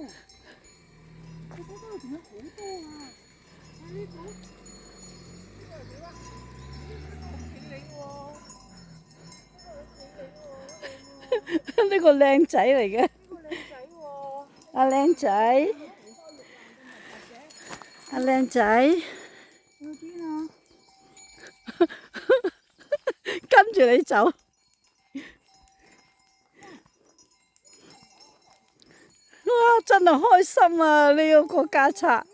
你睇到仲有好多啊！呢個係點啊？呢個好企理喎，呢個靚仔嚟嘅。呢個靚仔喎。阿靚仔，阿靚仔，去邊啊？跟住你走。哇！真係開心啊！呢個國家賊。呢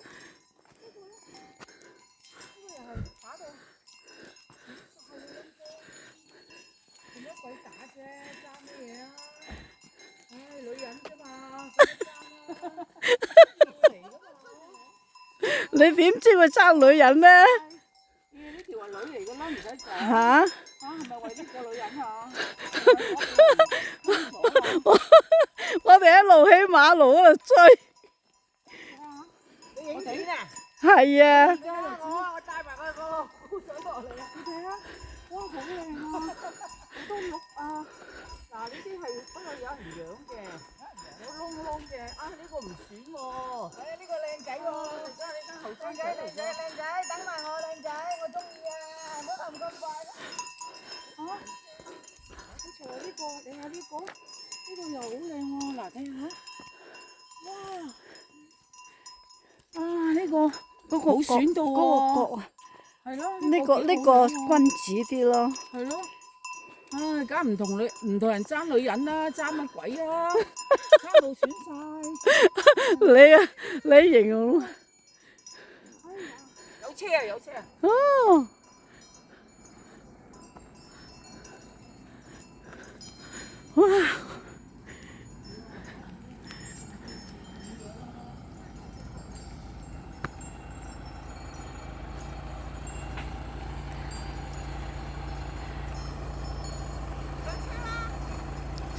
個又係打到做乜鬼打啫？爭乜嘢啊？唉，女人啫嘛，使乜爭啊？嚟㗎嘛？你點知佢爭女人呢？呢條係女嚟㗎啦，唔使講。嚇！係咪為呢個女人啊？我哋一路喺馬路嗰度追。你影片啊？係啊。我帶埋佢個鼓水落嚟啊！你睇下，哇，好靚啊！好多綠啊！嗱，呢啲係不過有人養嘅，有窿窿嘅。啊，呢個唔選喎。呢個靚仔喎。真係呢間後生仔嚟嘅。靚仔，等埋我靚仔，我中意啊！唔好咁快啦。啊？好似呢個，你睇呢個，呢個又好靚喎。嗱，睇下。哇！啊，呢個嗰個好選到喎。嗰個角啊！係咯，呢個君子啲咯。係咯，唉，梗係唔同人爭女人啦，爭乜鬼啊？爭到選晒。你啊，你形容。有車啊，有車啊！哦。哇！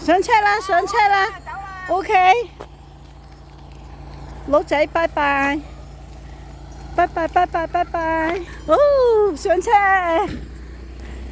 上車啦，上車啦，OK。鹿仔，拜拜，拜拜，拜拜，拜拜。哦，上車。